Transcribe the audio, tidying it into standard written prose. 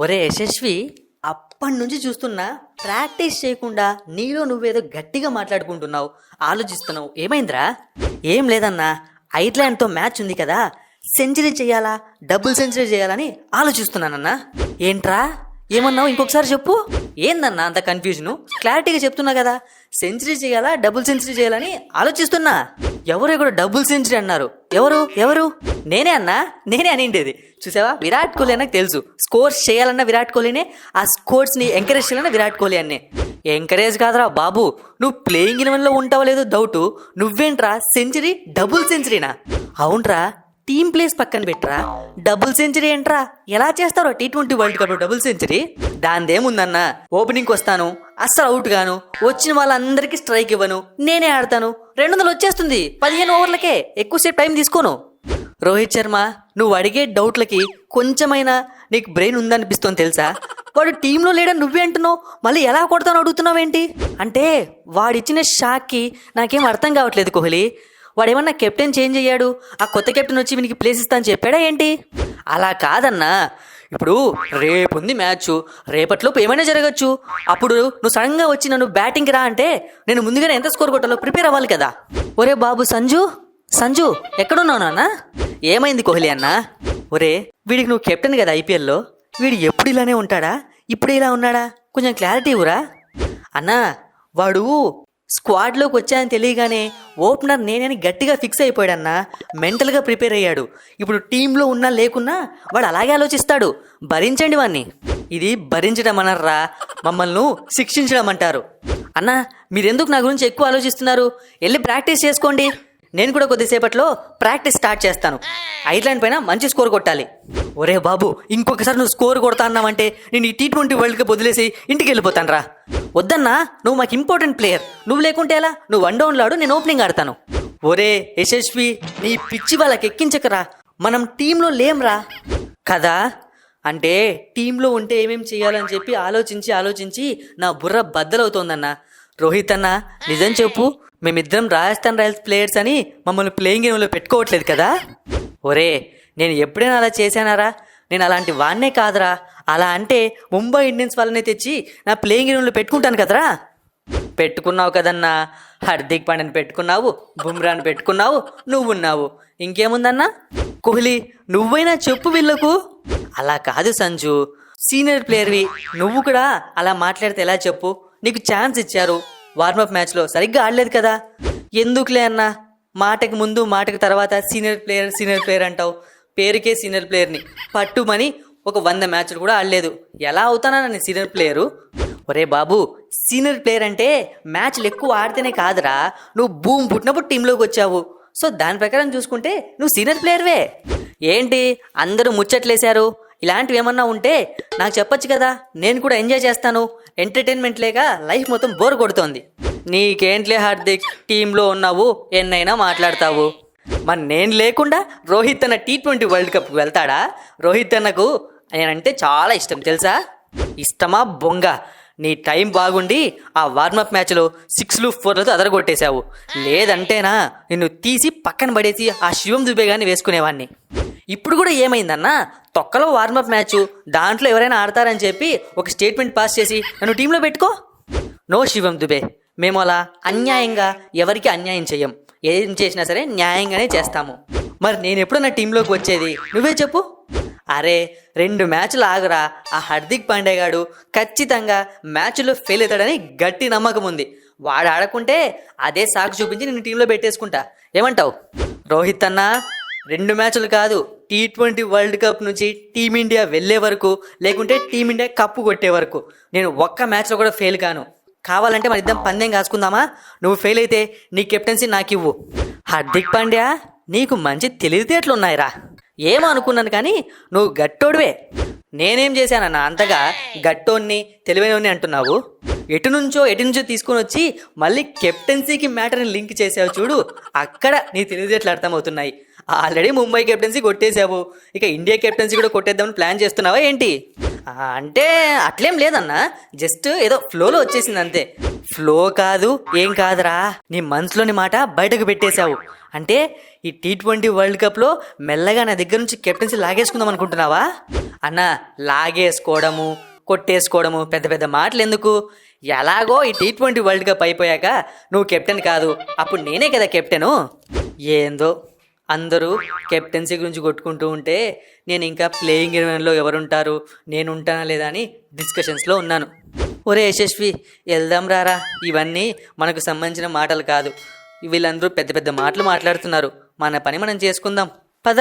ఒరే యశస్వి, అప్పటి నుంచి చూస్తున్నా ప్రాక్టీస్ చేయకుండా నీలో నువ్వేదో గట్టిగా మాట్లాడుకుంటున్నావు, ఆలోచిస్తున్నావు. ఏమైందిరా? ఏం లేదన్నా, ఐర్లాండ్తో మ్యాచ్ ఉంది కదా, సెంచరీ చేయాలా డబుల్ సెంచరీ చేయాలని ఆలోచిస్తున్నానన్నా. ఏంట్రా ఏమన్నావు? ఇంకొకసారి చెప్పు. ఏందన్నా అంత కన్ఫ్యూజను? క్లారిటీగా చెప్తున్నా కదా, సెంచరీ చేయాలా డబుల్ సెంచరీ చేయాలని ఆలోచిస్తున్నా. ఎవరు కూడా డబుల్ సెంచరీ అన్నారు? ఎవరు ఎవరు? నేనే అన్నా, నేనే అనిండేది. చూసావా, విరాట్ కోహ్లీ అన్నకు తెలుసు, స్కోర్స్ చేయాలన్నా విరాట్ కోహ్లీనే, ఆ స్కోర్స్ని ఎంకరేజ్ చేయాలన్నా విరాట్ కోహ్లీ అన్నే. ఎంకరేజ్ కాదురా బాబు, నువ్వు ప్లేయింగ్ ఎలెవెన్లో ఉంటావో లేదో డౌటు, నువ్వేంట్రా సెంచరీ డబుల్ సెంచరీనా? అవునరా, టీమ్ ప్లేస్ పక్కన పెట్టరా, డబుల్ సెంచరీ ఏంట్రా? ఎలా చేస్తారో T20 world cup double century? దానిదేముందన్నా, ఓపెనింగ్కి వస్తాను, అస్సలు అవుట్ గాను, వచ్చిన వాళ్ళందరికీ స్ట్రైక్ ఇవ్వను, నేనే ఆడతాను, 200 వచ్చేస్తుంది 15 ఓవర్లకే, ఎక్కువసేపు టైం తీసుకోను. రోహిత్ శర్మ, నువ్వు అడిగే డౌట్లకి కొంచెమైనా నీకు బ్రెయిన్ ఉందనిపిస్తుంది తెలుసా? వాడు టీంలో లేడని నువ్వే అంటున్నావు, మళ్ళీ ఎలా కొడతాను అడుగుతున్నావేంటి? అంటే వాడిచ్చిన షాక్కి నాకేం అర్థం కావట్లేదు కోహ్లీ. వాడేమన్నా కెప్టెన్ చేంజ్ అయ్యాడు, ఆ కొత్త కెప్టెన్ వచ్చి వీనికి ప్లేస్ ఇస్తా అని చెప్పాడా ఏంటి? అలా కాదన్నా, ఇప్పుడు రేపు ఉంది మ్యాచ్, రేపట్లోపు ఏమైనా జరగచ్చు. అప్పుడు నువ్వు సడన్గా వచ్చి నన్ను బ్యాటింగ్కి రా అంటే నేను ముందుగానే ఎంత స్కోర్ కొట్టాలో ప్రిపేర్ అవ్వాలి కదా. ఒరే బాబు సంజు, సంజు ఎక్కడున్నావు నాన్న? ఏమైంది కోహ్లీ అన్న? ఒరే, వీడికి నువ్వు కెప్టెన్ కదా ఐపీఎల్లో, వీడు ఎప్పుడు ఇలానే ఉంటాడా, ఇప్పుడు ఇలా ఉన్నాడా? కొంచెం క్లారిటీ ఇవ్వరా అన్నా. వాడు స్క్వాడ్లోకి వచ్చాయని తెలియగానే ఓపెనర్ నేనని గట్టిగా ఫిక్స్ అయిపోయాడన్నా, మెంటల్గా ప్రిపేర్ అయ్యాడు. ఇప్పుడు టీంలో ఉన్నా లేకున్నా వాడు అలాగే ఆలోచిస్తాడు. భరించండి వాణ్ణి. ఇది భరించడం అనర్రా, మమ్మల్ని శిక్షించడం అంటారు. అన్నా, మీరెందుకు నా గురించి ఎక్కువ ఆలోచిస్తున్నారు? వెళ్ళి ప్రాక్టీస్ చేసుకోండి. నేను కూడా కొద్దిసేపట్లో ప్రాక్టీస్ స్టార్ట్ చేస్తాను. ఐర్లాండ్ పైన మంచి స్కోర్ కొట్టాలి. ఒరే బాబు, ఇంకొకసారి నువ్వు స్కోర్ కొడతా అన్నావంటే నేను ఈ T20 వరల్డ్ కప్ వదిలేసి ఇంటికి వెళ్ళిపోతాను రా. వద్దన్నా, నువ్వు మాకు ఇంపార్టెంట్ ప్లేయర్, నువ్వు లేకుంటే ఎలా? నువ్వు 1 డౌన్లో ఆడు, నేను ఓపెనింగ్ ఆడతాను. ఒరే యశస్వి, నీ పిచ్చి వాళ్ళకి ఎక్కించకరా, మనం టీంలో లేంరా కదా. అంటే టీంలో ఉంటే ఏమేం చేయాలని చెప్పి ఆలోచించి నా బుర్ర బద్దలవుతోందన్నా. రోహిత్ అన్న, నిజం చెప్పు, మేమిద్దరం రాజస్థాన్ రాయల్స్ ప్లేయర్స్ అని మమ్మల్ని ప్లేయింగ్ గేమ్లో పెట్టుకోవట్లేదు కదా? ఒరే, నేను ఎప్పుడైనా అలా చేశానారా? నేను అలాంటి వాడినే కాదురా. అలా అంటే ముంబై ఇండియన్స్ వాళ్ళనే తెచ్చి నా ప్లేయింగ్ గేమ్లో పెట్టుకుంటాను కదరా. పెట్టుకున్నావు కదన్నా, హార్దిక్ పాండ్యాని పెట్టుకున్నావు, బుమ్రాని పెట్టుకున్నావు, నువ్వున్నావు, ఇంకేముందన్నా? కోహ్లీ, నువ్వైనా చెప్పు వీళ్ళకు. అలా కాదు సంజు, సీనియర్ ప్లేయర్వి నువ్వు కూడా అలా మాట్లాడితే ఎలా చెప్పు? నీకు ఛాన్స్ ఇచ్చారు, వార్మప్ మ్యాచ్లో సరిగ్గా ఆడలేదు కదా. ఎందుకులే అన్నా, మాటకి ముందు మాటకి తర్వాత సీనియర్ ప్లేయర్ అంటావు. పేరుకే సీనియర్ ప్లేయర్ని, పట్టుమని ఒక 100 మ్యాచ్లు కూడా ఆడలేదు. ఎలా అవుతానా నేను సీనియర్ ప్లేయరు? ఒరే బాబు, సీనియర్ ప్లేయర్ అంటే మ్యాచ్లు ఎక్కువ ఆడితేనే కాదురా, నువ్వు భూమి పుట్టినప్పుడు టీంలోకి వచ్చావు. సో దాని ప్రకారం చూసుకుంటే నువ్వు సీనియర్ ప్లేయర్వే. ఏంటి అందరూ ముచ్చట్లేశారు? ఇలాంటివి ఏమన్నా ఉంటే నాకు చెప్పొచ్చు కదా, నేను కూడా ఎంజాయ్ చేస్తాను. ఎంటర్టైన్మెంట్ లేక లైఫ్ మొత్తం బోర్ కొడుతోంది. నీకేంట్లే హార్దిక్, టీంలో ఉన్నావు, ఎన్నైనా మాట్లాడతావు. మరి నేను లేకుండా రోహిత్ అన్న T20 వరల్డ్ కప్కి వెళ్తాడా? రోహిత్ అన్నకు నేనంటే చాలా ఇష్టం తెలుసా. ఇష్టమా బొంగ? నీ టైం బాగుండి ఆ వార్మప్ మ్యాచ్లో 6లు 4లతో అదరగొట్టేశావు. లేదంటేనా నిన్ను తీసి పక్కన పడేసి ఆ శివం దుబే గాని వేసుకునేవాడిని. ఇప్పుడు కూడా ఏమైందన్నా, తొక్కలో వార్మప్ మ్యాచ్, దాంట్లో ఎవరైనా ఆడతారని చెప్పి ఒక స్టేట్మెంట్ పాస్ చేసి నన్ను టీంలో పెట్టుకో. నో శివం దుబే, మేము అలా అన్యాయంగా ఎవరికి అన్యాయం చెయ్యం. ఏం చేసినా సరే న్యాయంగానే చేస్తాము. మరి నేను ఎప్పుడు నా టీంలోకి వచ్చేది నువ్వే చెప్పు. అరే 2 మ్యాచ్లు ఆగురా, ఆ హార్దిక్ పాండ్యా గాడు ఖచ్చితంగా మ్యాచ్లో ఫెయిల్ అవుతాడని గట్టి నమ్మకం ఉంది. వాడు ఆడకుంటే అదే సాకు చూపించి నేను టీంలో పెట్టేసుకుంటా. ఏమంటావు? రోహిత్ అన్న, 2 మ్యాచ్లు కాదు, T20 వరల్డ్ కప్ నుంచి టీమిండియా వెళ్ళే వరకు, లేకుంటే టీమిండియా కప్పు కొట్టే వరకు నేను ఒక్క మ్యాచ్లో కూడా ఫెయిల్ కాను. కావాలంటే మన ఇద్దరం పందెం కాసుకుందామా? నువ్వు ఫెయిల్ అయితే నీ కెప్టెన్సీ నాకు ఇవ్వు. హార్దిక్ పాండ్యా, నీకు మంచి తెలివితేటలు ఉన్నాయిరా. ఏమో అనుకున్నాను కానీ నువ్వు గట్టోడివే. నేనేం చేశానన్నా అంతగా గట్టోన్ని తెలివైనని అంటున్నావు? ఎటు నుంచో తీసుకొని వచ్చి మళ్ళీ కెప్టెన్సీకి మ్యాటర్ని లింక్ చేసావు చూడు, అక్కడ నీ తెలివితేటలు అర్థమవుతున్నాయి. ఆల్రెడీ ముంబై కెప్టెన్సీ కొట్టేశావు, ఇక ఇండియా కెప్టెన్సీ కూడా కొట్టేద్దామని ప్లాన్ చేస్తున్నావా ఏంటి? అంటే అట్లేం లేదన్నా, జస్ట్ ఏదో ఫ్లోలో వచ్చేసింది అంతే. ఫ్లో కాదు ఏం కాదురా, నీ మనసులోని మాట బయటకు పెట్టేశావు. అంటే ఈ T20 వరల్డ్ కప్లో మెల్లగా నా దగ్గర నుంచి కెప్టెన్సీ లాగేసుకుందాం అనుకుంటున్నావా? అన్న, లాగేసుకోవడము కొట్టేసుకోవడము పెద్ద పెద్ద మాటలు ఎందుకు? ఎలాగో ఈ T20 వరల్డ్ కప్ అయిపోయాక నువ్వు కెప్టెన్ కాదు, అప్పుడు నేనే కదా కెప్టెను. ఏందో అందరూ కెప్టెన్సీ గురించి కొట్టుకుంటూ ఉంటే నేను ఇంకా ప్లేయింగ్ 11లో ఎవరుంటారు, నేను ఉంటానా లేదా అని డిస్కషన్స్లో ఉన్నాను. ఒరే యశస్వి, వెళ్దాం రారా, ఇవన్నీ మనకు సంబంధించిన మాటలు కాదు. వీళ్ళందరూ పెద్ద పెద్ద మాటలు మాట్లాడుతున్నారు, మన పని మనం చేసుకుందాం పద.